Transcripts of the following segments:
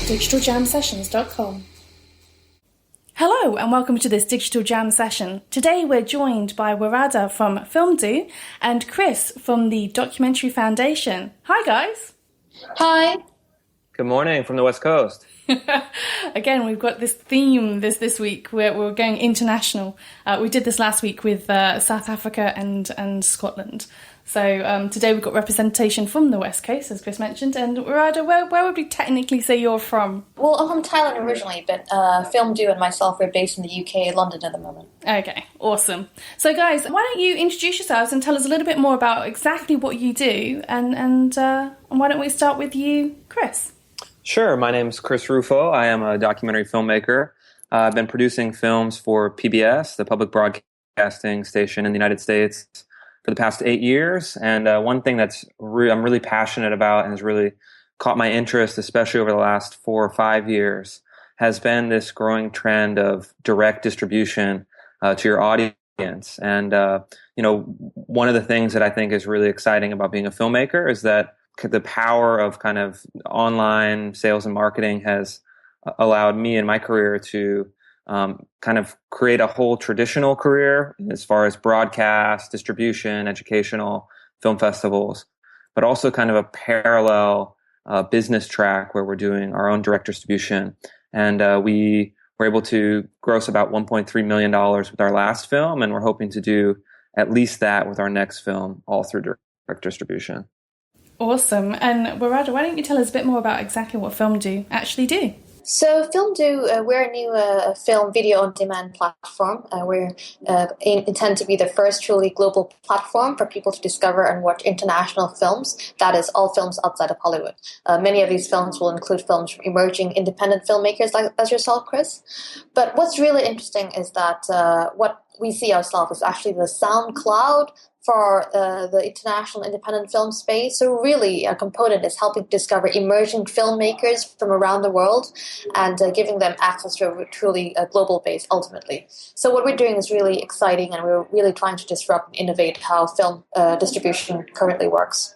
digitaljamsessions.com. Hello and welcome to this Digital Jam session. Today we're joined by Warada from Filmdoo and Chris from the Documentary Foundation. Hi guys. Hi. Good morning from the West Coast. Again, we've got this theme this week where we're going international. We did this last week with South Africa and Scotland. So today we've got representation from the West Coast, as Chris mentioned. And Warada, where would we technically say you're from? Well, I'm from Thailand originally, but Filmdoo and myself are based in the UK, London at the moment. Okay, awesome. So guys, why don't you introduce yourselves and tell us a little bit more about exactly what you do, and why don't we start with you, Chris? Sure, my name's Chris Rufo. I am a documentary filmmaker. I've been producing films for PBS, the public broadcasting station in the United States, for the past 8 years. And one thing I'm really passionate about and has really caught my interest, especially over the last 4 or 5 years, has been this growing trend of direct distribution to your audience. And, one of the things that I think is really exciting about being a filmmaker is that the power of kind of online sales and marketing has allowed me in my career to kind of create a whole traditional career as far as broadcast, distribution, educational, film festivals, but also kind of a parallel business track where we're doing our own direct distribution. And we were able to gross about $1.3 million with our last film, and we're hoping to do at least that with our next film, all through direct distribution. Awesome. And Warada, why don't you tell us a bit more about exactly what Filmdoo actually do? So Filmdoo, we're a new film video on demand platform. We intend to be the first truly global platform for people to discover and watch international films. That is, all films outside of Hollywood. Many of these films will include films from emerging independent filmmakers like as yourself, Chris. But what's really interesting is that what we see ourselves is actually the SoundCloud for the international independent film space. So really a component is helping discover emerging filmmakers from around the world and giving them access to a truly global base ultimately. So what we're doing is really exciting, and we're really trying to disrupt and innovate how film distribution currently works.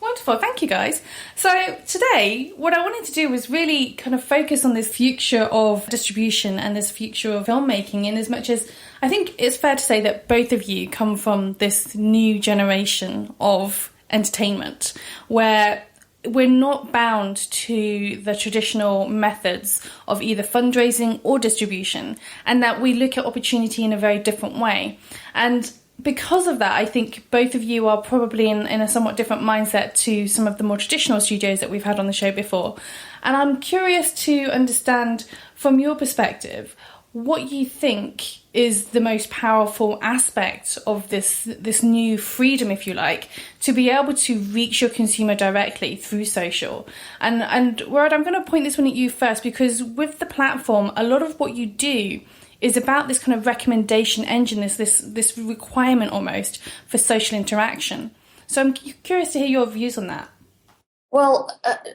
Wonderful, thank you guys. So today, what I wanted to do was really kind of focus on this future of distribution and this future of filmmaking, in as much as I think it's fair to say that both of you come from this new generation of entertainment where we're not bound to the traditional methods of either fundraising or distribution, and that we look at opportunity in a very different way. And because of that, I think both of you are probably in a somewhat different mindset to some of the more traditional studios that we've had on the show before. And I'm curious to understand from your perspective what you think is the most powerful aspect of this new freedom, if you like, to be able to reach your consumer directly through social. And Warad, I'm going to point this one at you first, because with the platform, a lot of what you do is about this kind of recommendation engine, this requirement almost for social interaction. So I'm curious to hear your views on that. Well,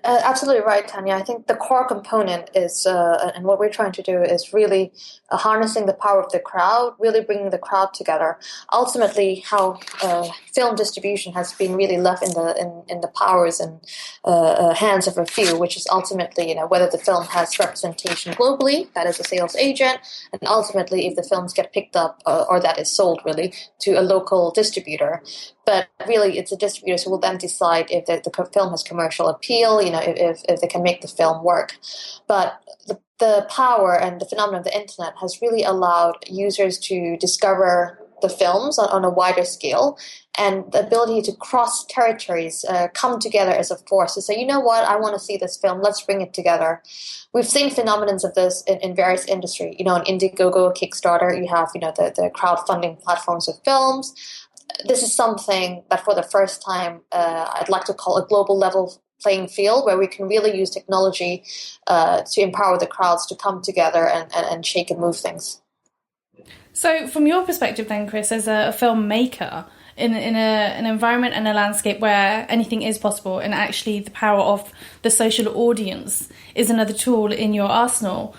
absolutely right, Tanya. I think the core component is, and what we're trying to do is really harnessing the power of the crowd, really bringing the crowd together. Ultimately, how film distribution has been really left in the powers and hands of a few, which is ultimately, whether the film has representation globally, that is a sales agent, and ultimately if the films get picked up or that is sold really to a local distributor. But really, it's the distributors who will then decide if the film has commercial appeal, if they can make the film work. But the power and the phenomenon of the internet has really allowed users to discover the films on a wider scale, and the ability to cross territories come together as a force to say, you know what, I want to see this film, let's bring it together. We've seen phenomenons of this in various industries. On Indiegogo, Kickstarter, you have the crowdfunding platforms of films. This is something that for the first time I'd like to call a global level playing field, where we can really use technology to empower the crowds to come together and shake and move things. So from your perspective then, Chris, as a filmmaker, in an environment and a landscape where anything is possible, and actually the power of the social audience is another tool in your arsenal,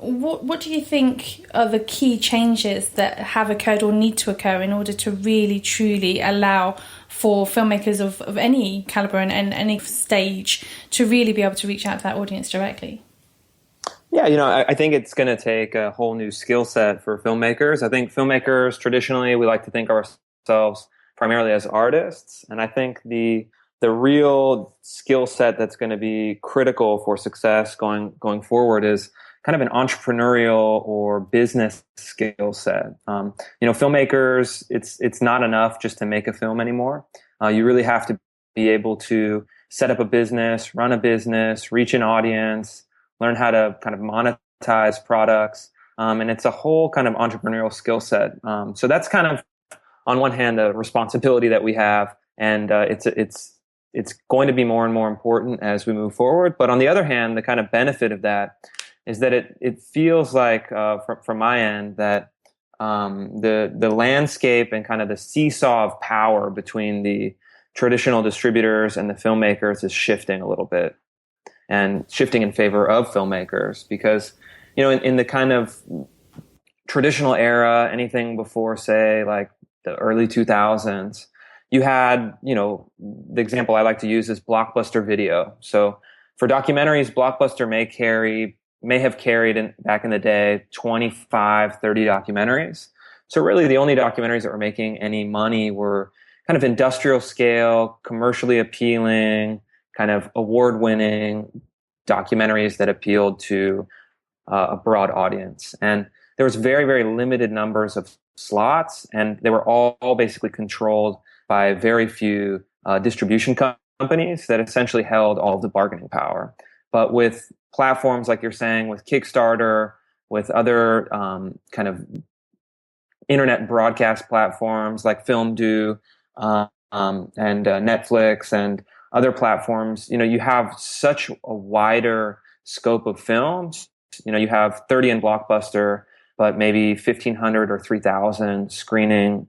What do you think are the key changes that have occurred or need to occur in order to really, truly allow for filmmakers of any caliber and any stage to really be able to reach out to that audience directly? Yeah, I think it's going to take a whole new skill set for filmmakers. I think filmmakers, traditionally, we like to think of ourselves primarily as artists. And I think the real skill set that's going to be critical for success going forward is kind of an entrepreneurial or business skill set. Filmmakers, it's not enough just to make a film anymore. You really have to be able to set up a business, run a business, reach an audience, learn how to kind of monetize products. And it's a whole kind of entrepreneurial skill set. So that's kind of, on one hand, a responsibility that we have, and it's going to be more and more important as we move forward. But on the other hand, the kind of benefit of that is that it feels like, from my end, that the landscape and kind of the seesaw of power between the traditional distributors and the filmmakers is shifting a little bit, and shifting in favor of filmmakers. Because, in the kind of traditional era, anything before, say, like the early 2000s, you had, the example I like to use is Blockbuster Video. So for documentaries, Blockbuster may have carried back in the day 25, 30 documentaries. So really the only documentaries that were making any money were kind of industrial scale, commercially appealing, kind of award-winning documentaries that appealed to a broad audience. And there was very, very limited numbers of slots, and they were all basically controlled by very few distribution companies that essentially held all of the bargaining power. But with platforms like you're saying, with Kickstarter, with other kind of internet broadcast platforms like Filmdoo and Netflix and other platforms, you have such a wider scope of films. You have 30 in Blockbuster, but maybe 1,500 or 3,000 screening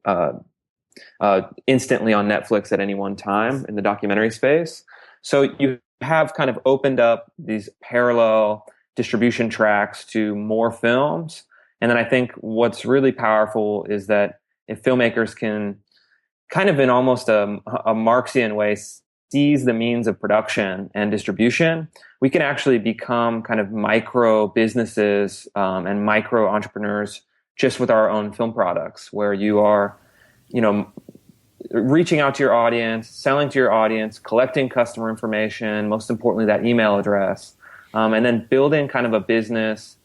instantly on Netflix at any one time in the documentary space. So you have kind of opened up these parallel distribution tracks to more films. And then I think what's really powerful is that if filmmakers can kind of in almost a Marxian way seize the means of production and distribution, we can actually become kind of micro businesses and micro entrepreneurs just with our own film products, where you are, reaching out to your audience, selling to your audience, collecting customer information, most importantly, that email address, and then building kind of a business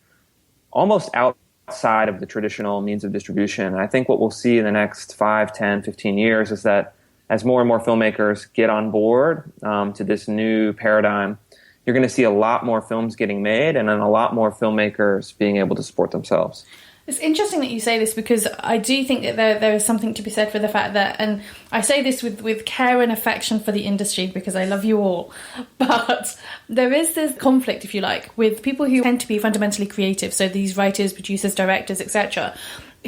almost outside of the traditional means of distribution. And I think what we'll see in the next 5, 10, 15 years is that as more and more filmmakers get on board to this new paradigm, you're going to see a lot more films getting made and then a lot more filmmakers being able to support themselves. It's interesting that you say this, because I do think that there is something to be said for the fact that, and I say this with care and affection for the industry because I love you all, but there is this conflict, if you like, with people who tend to be fundamentally creative, so these writers, producers, directors, etc.,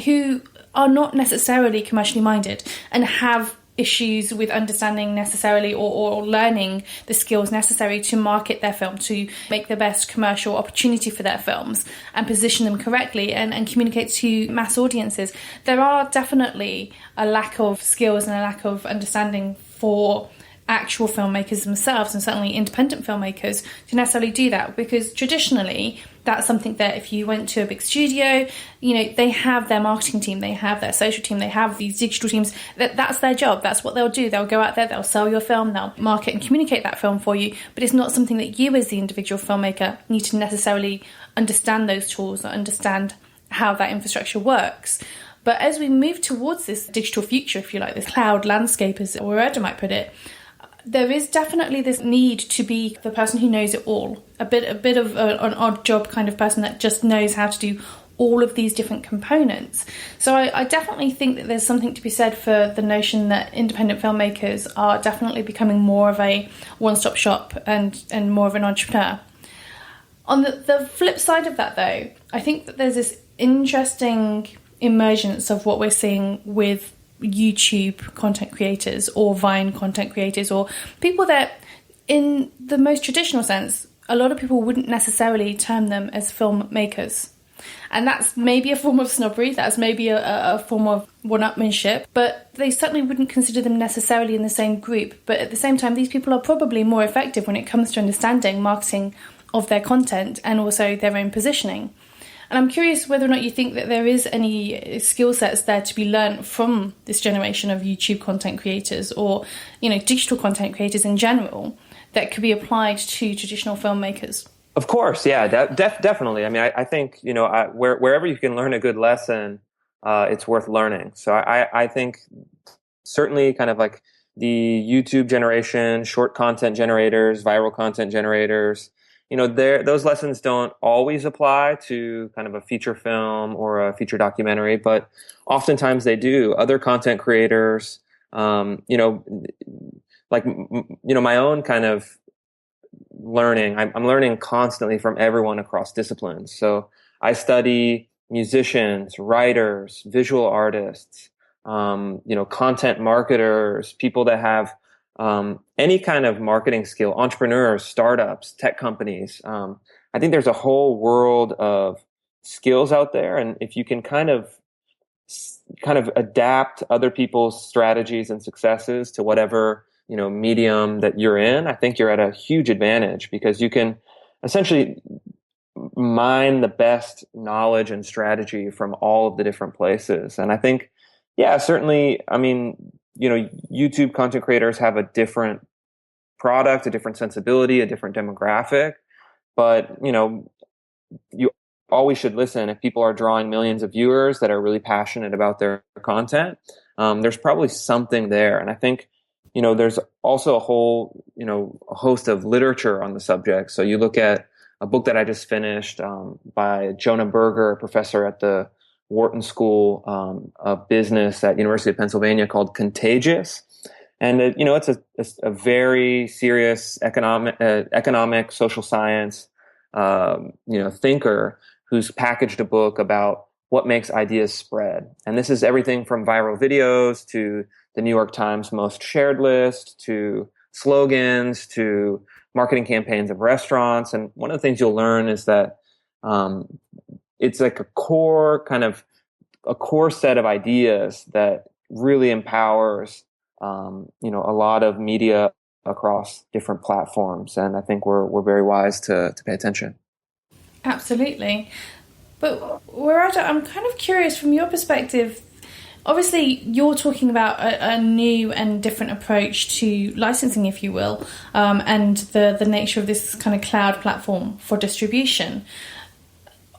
who are not necessarily commercially minded and have issues with understanding necessarily or learning the skills necessary to market their film, to make the best commercial opportunity for their films and position them correctly and communicate to mass audiences. There are definitely a lack of skills and a lack of understanding for actual filmmakers themselves, and certainly independent filmmakers, to necessarily do that, because traditionally that's something that if you went to a big studio, they have their marketing team, they have their social team, they have these digital teams, that's their job, that's what they'll do. They'll go out there, they'll sell your film, they'll market and communicate that film for you, but it's not something that you as the individual filmmaker need to necessarily understand those tools or understand how that infrastructure works. But as we move towards this digital future, if you like, this cloud landscape, as Aurora might put it, there is definitely this need to be the person who knows it all, a bit of an odd job kind of person that just knows how to do all of these different components. So I definitely think that there's something to be said for the notion that independent filmmakers are definitely becoming more of a one-stop shop and more of an entrepreneur. On the flip side of that, though, I think that there's this interesting emergence of what we're seeing with YouTube content creators or Vine content creators, or people that in the most traditional sense a lot of people wouldn't necessarily term them as filmmakers. And that's maybe a form of snobbery, that's maybe a form of one-upmanship, but they certainly wouldn't consider them necessarily in the same group. But at the same time, these people are probably more effective when it comes to understanding marketing of their content and also their own positioning. And I'm curious whether or not you think that there is any skill sets there to be learned from this generation of YouTube content creators or, digital content creators in general that could be applied to traditional filmmakers. Of course, yeah, definitely. I mean, I think, wherever you can learn a good lesson, it's worth learning. So I think certainly kind of like the YouTube generation, short content generators, viral content generators, those lessons don't always apply to kind of a feature film or a feature documentary, but oftentimes they do. Other content creators, my own kind of learning, I'm learning constantly from everyone across disciplines. So I study musicians, writers, visual artists, content marketers, people that have any kind of marketing skill, entrepreneurs, startups, tech companies. I think there's a whole world of skills out there, and if you can kind of adapt other people's strategies and successes to whatever medium that you're in, I think you're at a huge advantage because you can essentially mine the best knowledge and strategy from all of the different places. And I think, yeah, certainly, I mean, YouTube content creators have a different product, a different sensibility, a different demographic, but, you always should listen. If people are drawing millions of viewers that are really passionate about their content, there's probably something there. And I think, there's also a whole, a host of literature on the subject. So you look at a book that I just finished by Jonah Berger, a professor at the Wharton School of Business at University of Pennsylvania, called Contagious. And, it's a very serious economic, social science, thinker who's packaged a book about what makes ideas spread. And this is everything from viral videos to the New York Times most shared list to slogans to marketing campaigns of restaurants. And one of the things you'll learn is that it's like a core set of ideas that really empowers a lot of media across different platforms. And I think we're very wise to pay attention. Absolutely. But Waraja, I'm kind of curious from your perspective. Obviously, you're talking about a new and different approach to licensing, if you will, and the nature of this kind of cloud platform for distribution.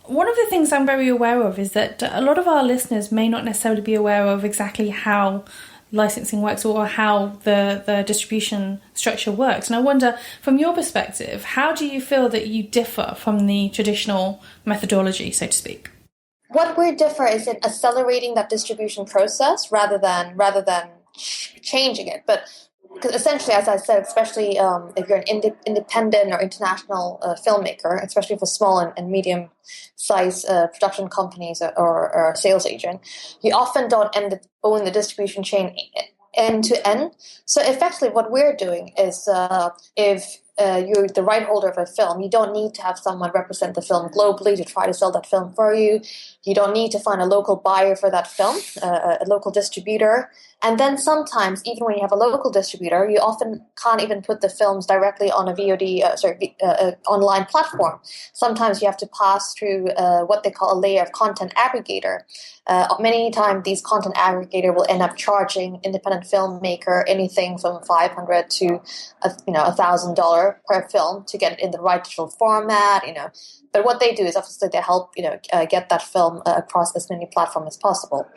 One of the things I'm very aware of is that a lot of our listeners may not necessarily be aware of exactly how licensing works or how the distribution structure works. And I wonder, from your perspective, how do you feel that you differ from the traditional methodology, so to speak? What we differ is in accelerating that distribution process rather than changing it. But because essentially, as I said, especially if you're an independent or international filmmaker, especially for small and medium-sized production companies or sales agent, you often don't own the distribution chain end to end. So effectively, what we're doing is if you're the right holder of a film, you don't need to have someone represent the film globally to try to sell that film for you. You don't need to find a local buyer for that film, a local distributor. And then sometimes, even when you have a local distributor, you often can't even put the films directly on a VOD, online platform. Sometimes you have to pass through what they call a layer of content aggregator. Many times, these content aggregator will end up charging independent filmmaker anything from $500 to $1,000 per film to get it in the right digital format. But what they do is obviously they help get that film across as many platforms as possible.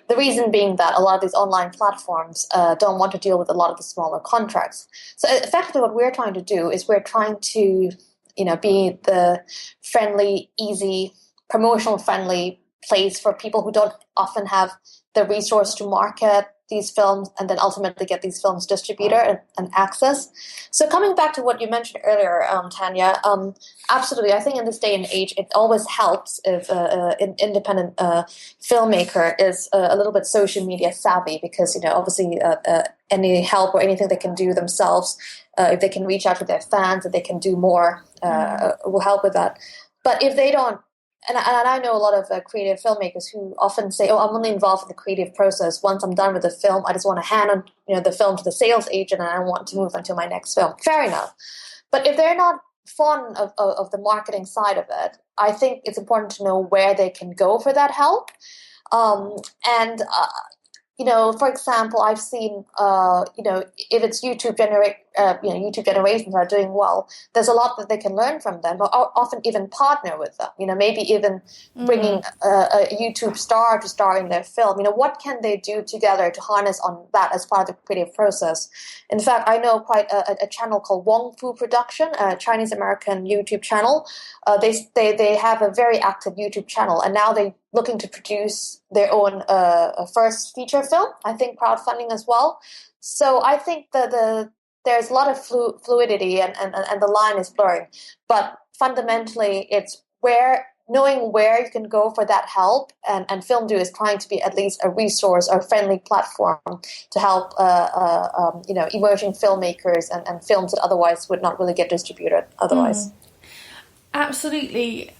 The reason being that a lot of these online platforms don't want to deal with a lot of the smaller contracts. So effectively, what we're trying to do is we're trying to be the friendly, easy, promotional friendly place for people who don't often have the resource to market these films and then ultimately get these films distributed and access. So coming back to what you mentioned earlier, Tanya, absolutely. I think in this day and age, it always helps if an independent filmmaker is a little bit social media savvy, because obviously any help or anything they can do themselves, if they can reach out to their fans, if they can do more, will help with that. But if they don't, and I know a lot of creative filmmakers who often say, "Oh, I'm only involved in the creative process. Once I'm done with the film, I just want to hand on, the film to the sales agent, and I want to move on to my next film." Fair enough. But if they're not fond of the marketing side of it, I think it's important to know where they can go for that help. For example, I've seen, if it's YouTube generations are doing well, there's a lot that they can learn from them, or often even partner with them. Maybe even bringing a YouTube star to star in their film. What can they do together to harness on that as part of the creative process? In fact, I know quite a channel called Wong Fu Production, a Chinese American YouTube channel. They have a very active YouTube channel, and now they're looking to produce their own first feature film, I think crowdfunding as well. So I think that there's a lot of fluidity and the line is blurring. But fundamentally, it's knowing where you can go for that help, and Filmdoo is trying to be at least a resource or friendly platform to help emerging filmmakers and films that otherwise would not really get distributed otherwise. Absolutely.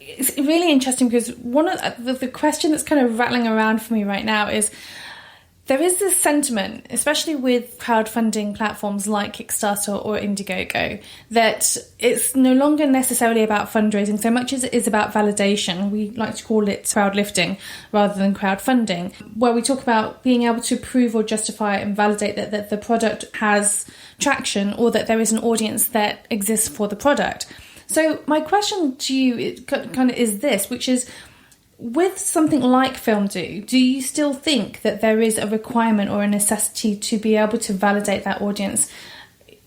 It's really interesting because one of the question that's kind of rattling around for me right now is there is this sentiment, especially with crowdfunding platforms like Kickstarter or Indiegogo, that it's no longer necessarily about fundraising so much as it is about validation. We like to call it crowdlifting rather than crowdfunding, where we talk about being able to prove or justify and validate that the product has traction or that there is an audience that exists for the product. So my question to you kind of is this, which is, with something like Filmdoo, do you still think that there is a requirement or a necessity to be able to validate that audience,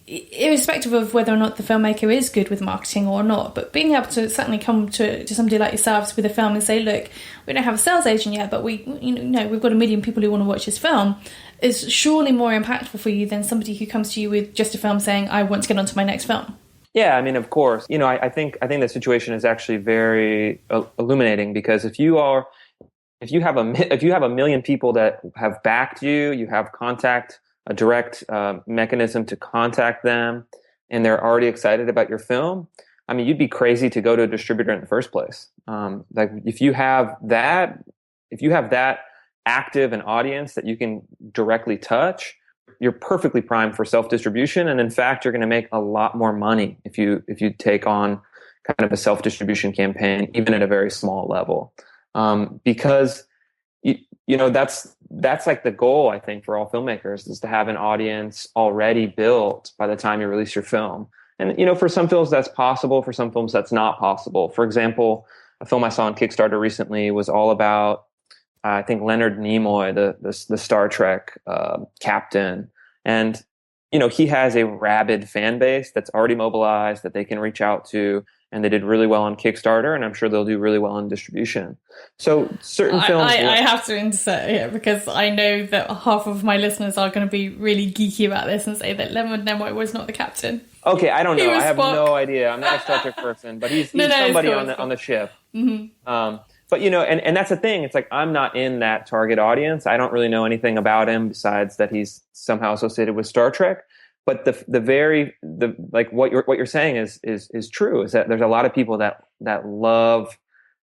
irrespective of whether or not the filmmaker is good with marketing or not, but being able to certainly come to somebody like yourselves with a film and say, look, we don't have a sales agent yet, but we've got 1 million people who want to watch this film, is surely more impactful for you than somebody who comes to you with just a film saying, I want to get onto my next film. Yeah, I mean, of course. I think the situation is actually very illuminating, because if you have a million people that have backed you, you have a direct mechanism to contact them, and they're already excited about your film. I mean, you'd be crazy to go to a distributor in the first place. If you have that active an audience that you can directly touch, you're perfectly primed for self-distribution. And in fact, you're going to make a lot more money if you take on kind of a self-distribution campaign, even at a very small level. Because, that's like the goal, I think, for all filmmakers, is to have an audience already built by the time you release your film. And, for some films that's possible, for some films that's not possible. For example, a film I saw on Kickstarter recently was all about, I think, Leonard Nimoy, the Star Trek captain. And, he has a rabid fan base that's already mobilized that they can reach out to. And they did really well on Kickstarter, and I'm sure they'll do really well in distribution. So certain films... I have to insert here, because I know that half of my listeners are going to be really geeky about this and say that Leonard Nimoy was not the captain. Okay, I don't know. I have Spock. No idea. I'm not a Star Trek person, but he's somebody cool, on the ship. Mm-hmm. But, and that's the thing. It's like, I'm not in that target audience. I don't really know anything about him besides that he's somehow associated with Star Trek. But what you're saying is true, is that there's a lot of people that love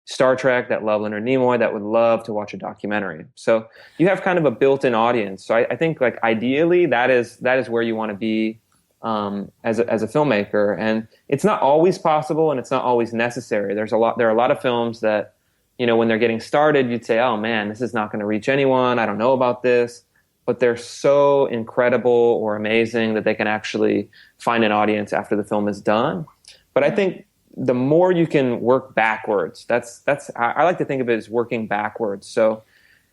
Star Trek, that love Leonard Nimoy, that would love to watch a documentary. So you have kind of a built-in audience. So I think, like, ideally that is where you want to be as a filmmaker. And it's not always possible, and it's not always necessary. There are a lot of films that, when they're getting started, you'd say, oh man, this is not going to reach anyone. I don't know about this. But they're so incredible or amazing that they can actually find an audience after the film is done. But I think the more you can work backwards, I like to think of it as working backwards. So,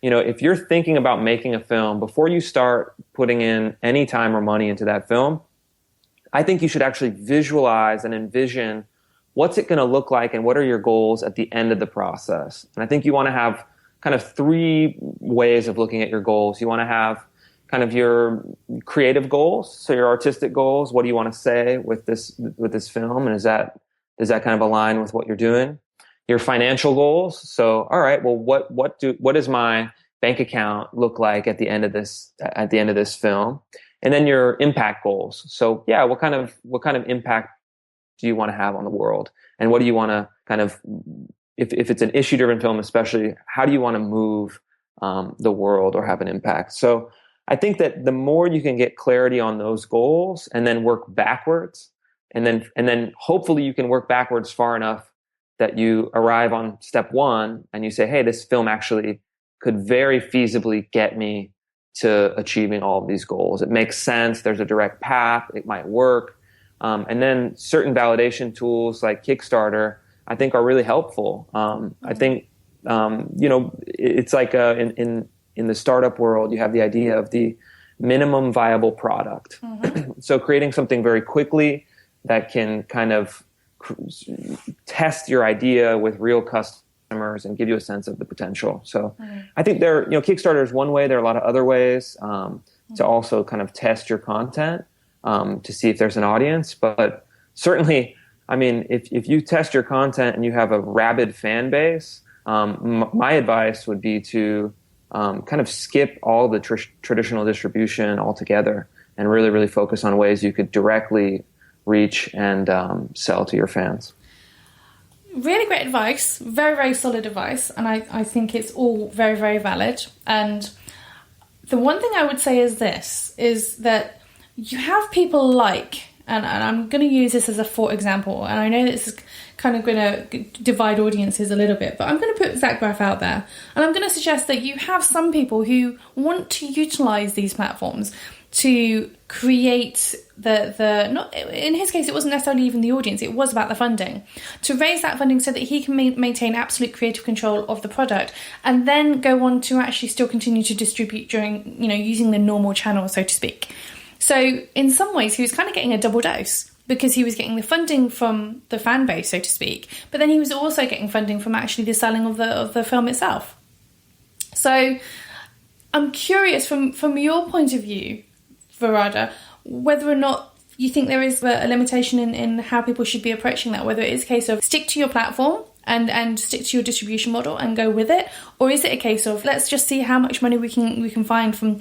if you're thinking about making a film, before you start putting in any time or money into that film, I think you should actually visualize and envision what's it going to look like and what are your goals at the end of the process. And I think you want to have kind of three ways of looking at your goals. You want to have kind of your creative goals, so your artistic goals. What do you want to say with this film, and does that kind of align with what you're doing? Your financial goals. So, all right, well, what does my bank account look like at the end of this film? And then your impact goals. So, yeah, what kind of impact do you want to have on the world, and what do you want to kind of, if it's an issue-driven film, especially, how do you want to move the world or have an impact? So, I think that the more you can get clarity on those goals and then work backwards, and then hopefully you can work backwards far enough that you arrive on step one and you say, hey, this film actually could very feasibly get me to achieving all of these goals. It makes sense. There's a direct path. It might work. And then certain validation tools like Kickstarter, I think, are really helpful. I think, it's like in the startup world, you have the idea of the minimum viable product. Mm-hmm. So creating something very quickly that can kind of test your idea with real customers and give you a sense of the potential. So I think Kickstarter is one way. There are a lot of other ways to also kind of test your content to see if there's an audience. But certainly, I mean, if you test your content and you have a rabid fan base, my advice would be to kind of skip all the traditional distribution altogether and really, really focus on ways you could directly reach and sell to your fans. Really great advice, very, very solid advice, and I think it's all very, very valid. And the one thing I would say is that you have people like, and I'm going to use this as a for example, and I know this is kind of going to divide audiences a little bit, but I'm going to put Zach Braff out there, and I'm going to suggest that you have some people who want to utilize these platforms to create the not in his case it wasn't necessarily even the audience, it was about the funding, to raise that funding so that he can maintain absolute creative control of the product, and then go on to actually still continue to distribute during, using the normal channel, so to speak. So in some ways he was kind of getting a double dose, because he was getting the funding from the fan base, so to speak, but then he was also getting funding from actually the selling of the film itself. So I'm curious from your point of view, Varada, whether or not you think there is a limitation in how people should be approaching that, whether it is a case of stick to your platform and stick to your distribution model and go with it, or is it a case of let's just see how much money we can find from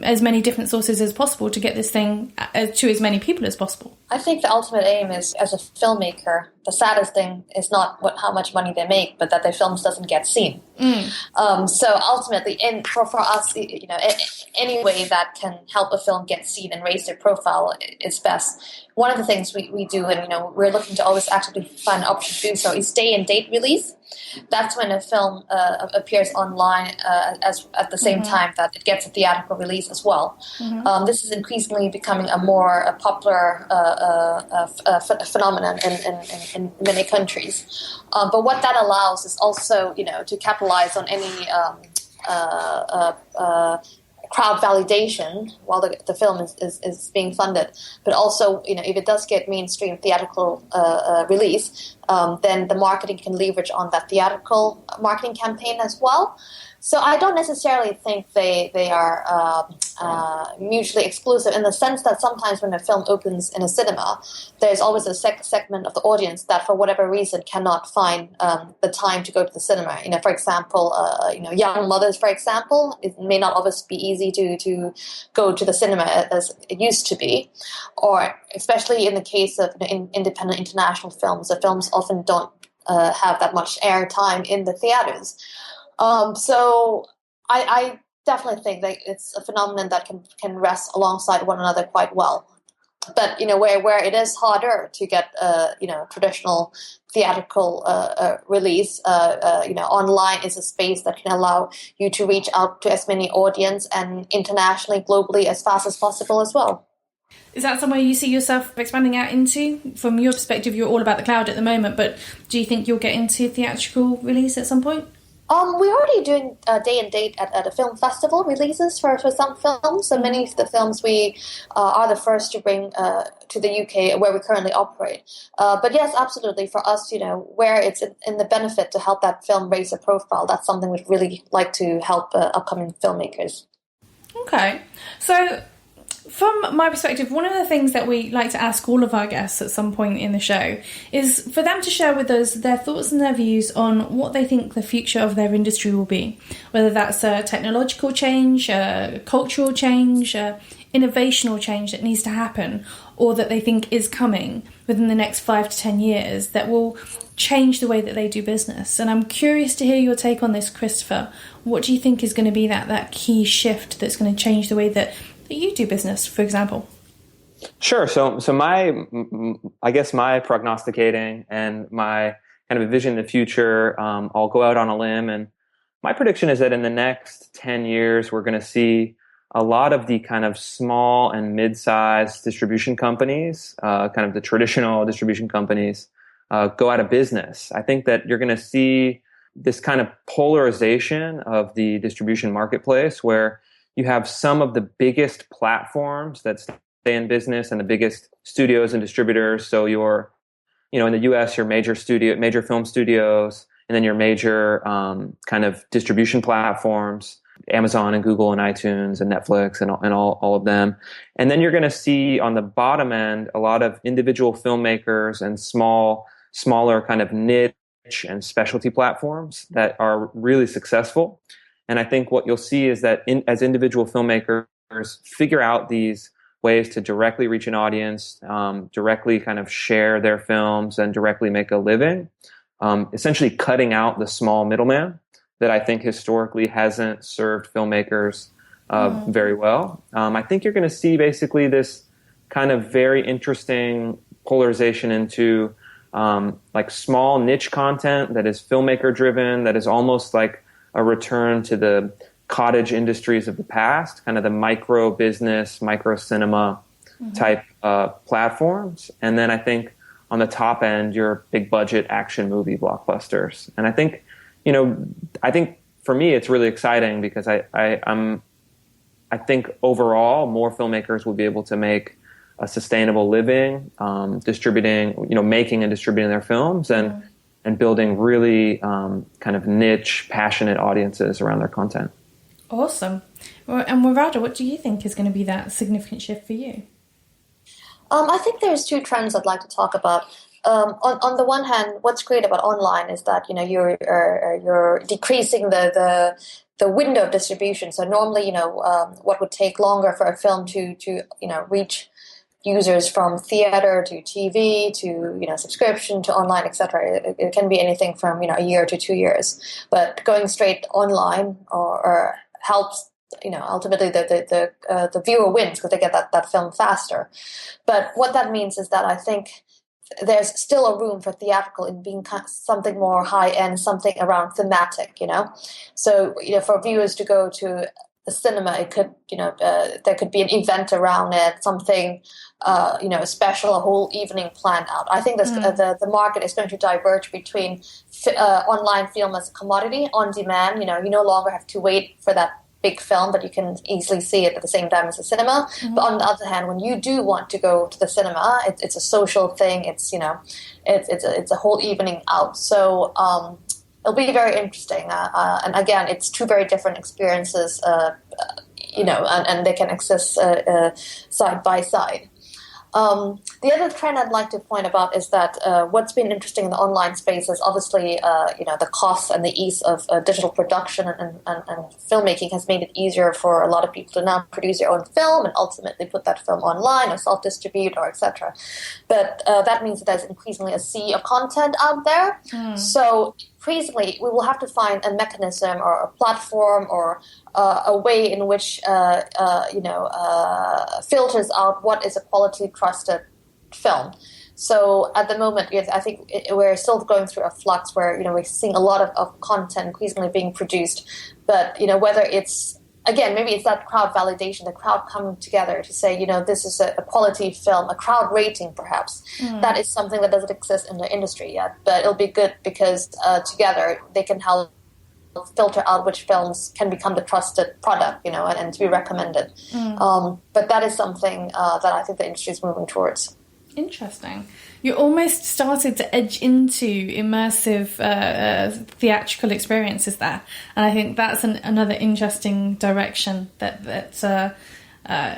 as many different sources as possible to get this thing to as many people as possible? I think the ultimate aim is, as a filmmaker, the saddest thing is not how much money they make, but that their films doesn't get seen. So ultimately, for us, any way that can help a film get seen and raise their profile is best. One of the things we do, and we're looking to always actively find an option to do so, is day and date release. That's when a film appears online at the same time that it gets a theatrical release as well. This is increasingly becoming a more popular phenomenon in many countries. But what that allows is also, to capitalize on any crowd validation while the film is being funded. But also, if it does get mainstream theatrical release, then the marketing can leverage on that theatrical marketing campaign as well. So I don't necessarily think they are mutually exclusive, in the sense that sometimes when a film opens in a cinema, there's always a segment of the audience that for whatever reason cannot find the time to go to the cinema. For example, young mothers, for example, it may not always be easy to go to the cinema as it used to be, or especially in the case of independent international films, the films often don't have that much air time in the theaters. So I definitely think that it's a phenomenon that can rest alongside one another quite well. But where it is harder to get traditional theatrical release, online is a space that can allow you to reach out to as many audience and internationally, globally, as fast as possible as well. Is that somewhere you see yourself expanding out into? From your perspective, you're all about the cloud at the moment, but do you think you'll get into theatrical release at some point? We're already doing day and date at a film festival releases for some films. So many of the films we are the first to bring to the UK where we currently operate. But yes, absolutely. For us, where it's in the benefit to help that film raise a profile, that's something we'd really like to help upcoming filmmakers. Okay. So from my perspective, one of the things that we like to ask all of our guests at some point in the show is for them to share with us their thoughts and their views on what they think the future of their industry will be, whether that's a technological change, a cultural change, a innovational change that needs to happen, or that they think is coming within the next 5 to 10 years that will change the way that they do business. And I'm curious to hear your take on this, Christopher. What do you think is going to be that key shift that's going to change the way that you do business, for example? Sure. So I guess my prognosticating and my kind of vision in the future, I'll go out on a limb, and my prediction is that in the next 10 years, we're going to see a lot of the kind of small and mid-sized distribution companies, kind of the traditional distribution companies, go out of business. I think that you're going to see this kind of polarization of the distribution marketplace where you have some of the biggest platforms that stay in business and the biggest studios and distributors. So your, in the US, your major film studios, and then your major kind of distribution platforms, Amazon and Google and iTunes and Netflix and all of them. And then you're going to see on the bottom end a lot of individual filmmakers and smaller kind of niche and specialty platforms that are really successful. And I think what you'll see is that as individual filmmakers figure out these ways to directly reach an audience, directly kind of share their films and directly make a living, essentially cutting out the small middleman that I think historically hasn't served filmmakers very well. I think you're going to see basically this kind of very interesting polarization into like small niche content that is filmmaker driven, that is almost like a return to the cottage industries of the past, kind of the micro business, micro cinema type platforms. And then I think on the top end, your big budget action movie blockbusters. And I think, for me, it's really exciting because I think overall more filmmakers will be able to make a sustainable living, distributing, making and distributing their films and building really kind of niche, passionate audiences around their content. Awesome. Well, and Warada, what do you think is going to be that significant shift for you? I think there's two trends I'd like to talk about. On the one hand, what's great about online is that you're decreasing the window of distribution. So normally, what would take longer for a film to reach users from theater to TV to subscription to online, etc. It can be anything from a year to 2 years. But going straight online or helps. Ultimately the viewer wins because they get that film faster. But what that means is that I think there's still a room for theatrical in being something more high end, something around thematic. So for viewers to go to the cinema, it could there could be an event around it, something special, a whole evening planned out. I think the market is going to diverge between online film as a commodity on demand. You no longer have to wait for that big film, but you can easily see it at the same time as the cinema. But on the other hand, when you do want to go to the cinema, it's a social thing. It's it's a whole evening out. So it'll be very interesting. And again, it's two very different experiences. And they can exist side by side. The other trend I'd like to point about is that what's been interesting in the online space is obviously the cost and the ease of digital production and filmmaking has made it easier for a lot of people to now produce their own film and ultimately put that film online or self-distribute or etc. But that means that there's increasingly a sea of content out there. So increasingly, we will have to find a mechanism or a platform or a way in which filters out what is a quality, trusted film. So at the moment, I think we're still going through a flux where we're seeing a lot of content increasingly being produced, but whether it's maybe it's that crowd validation, the crowd coming together to say, this is a quality film, a crowd rating perhaps. That is something that doesn't exist in the industry yet, but it'll be good because together they can help filter out which films can become the trusted product, and to be recommended. But that is something that I think the industry is moving towards. Interesting. You almost started to edge into immersive theatrical experiences there, and I think that's another interesting direction that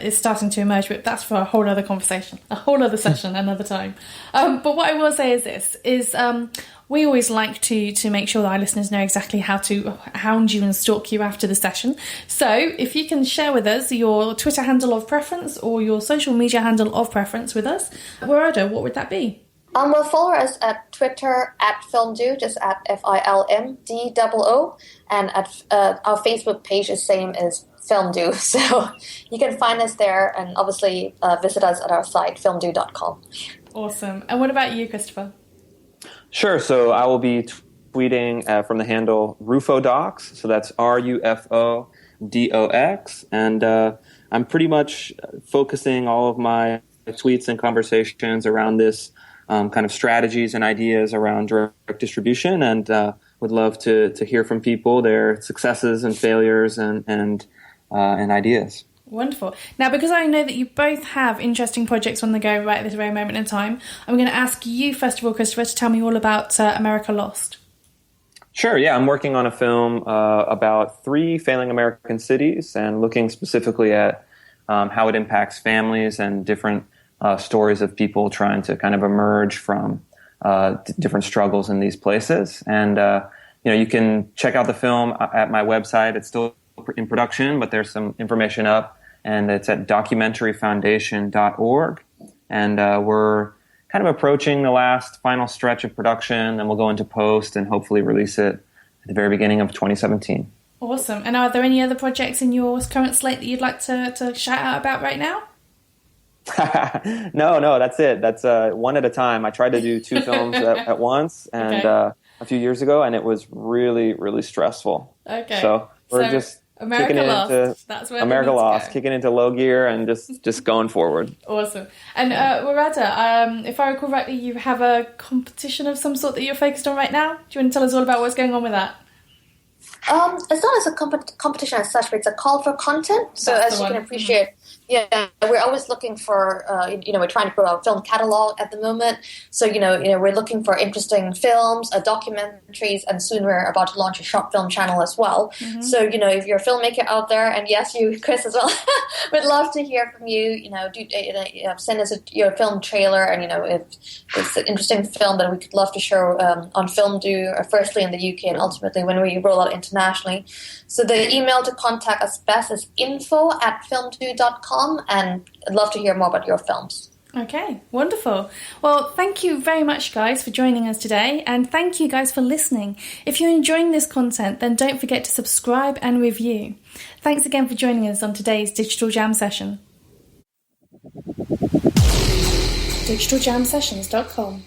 is starting to emerge. But that's for a whole other conversation, a whole other session, another time. But what I will say is this: we always like to make sure that our listeners know exactly how to hound you and stalk you after the session. So if you can share with us your Twitter handle of preference or your social media handle of preference with us, Werada, what would that be? Well, follow us at Twitter at Filmdoo, just at FILMDOO, and at our Facebook page is same as Filmdoo. So you can find us there, and obviously visit us at our site, filmdoo.com. Awesome. And what about you, Christopher? Sure. So I will be tweeting from the handle RufoDocs. So that's RUFODOX. And I'm pretty much focusing all of my tweets and conversations around this kind of strategies and ideas around direct distribution, and would love to hear from people, their successes and failures and ideas. Wonderful. Now, because I know that you both have interesting projects on the go right at this very moment in time, I'm going to ask you, first of all, Christopher, to tell me all about America Lost. Sure, yeah. I'm working on a film about 3 failing American cities and looking specifically at how it impacts families and different stories of people trying to kind of emerge from different struggles in these places. And, you can check out the film at my website. It's still in production, but there's some information up, and it's at documentaryfoundation.org. And we're kind of approaching the last final stretch of production, and we'll go into post and hopefully release it at the very beginning of 2017. Awesome. And are there any other projects in your current slate that you'd like to shout out about right now? No, that's it. That's one at a time. I tried to do 2 films at once, and a few years ago, and it was really, really stressful. Okay. So we're just America kicking Lost. into That's where America Lost, kicking into low gear, and just going forward. Awesome. And Werada, if I recall rightly, you have a competition of some sort that you're focused on right now. Do you want to tell us all about what's going on with that? It's not as a competition as such, but it's a call for content. So as you can appreciate, we're always looking for, we're trying to grow our film catalog at the moment. So, we're looking for interesting films, documentaries, and soon we're about to launch a short film channel as well. Mm-hmm. So, if you're a filmmaker out there, and yes, you, Chris, as well, we'd love to hear from you. Send us your film trailer, and, if it's an interesting film that we could love to show on Filmdoo, firstly in the UK and ultimately when we roll out internationally. So the email to contact us best is info@filmdoo.com, and I'd love to hear more about your films. Okay, wonderful. Well, thank you very much, guys, for joining us today, and thank you guys for listening. If you're enjoying this content, then don't forget to subscribe and review. Thanks again for joining us on today's Digital Jam Session. DigitalJamSessions.com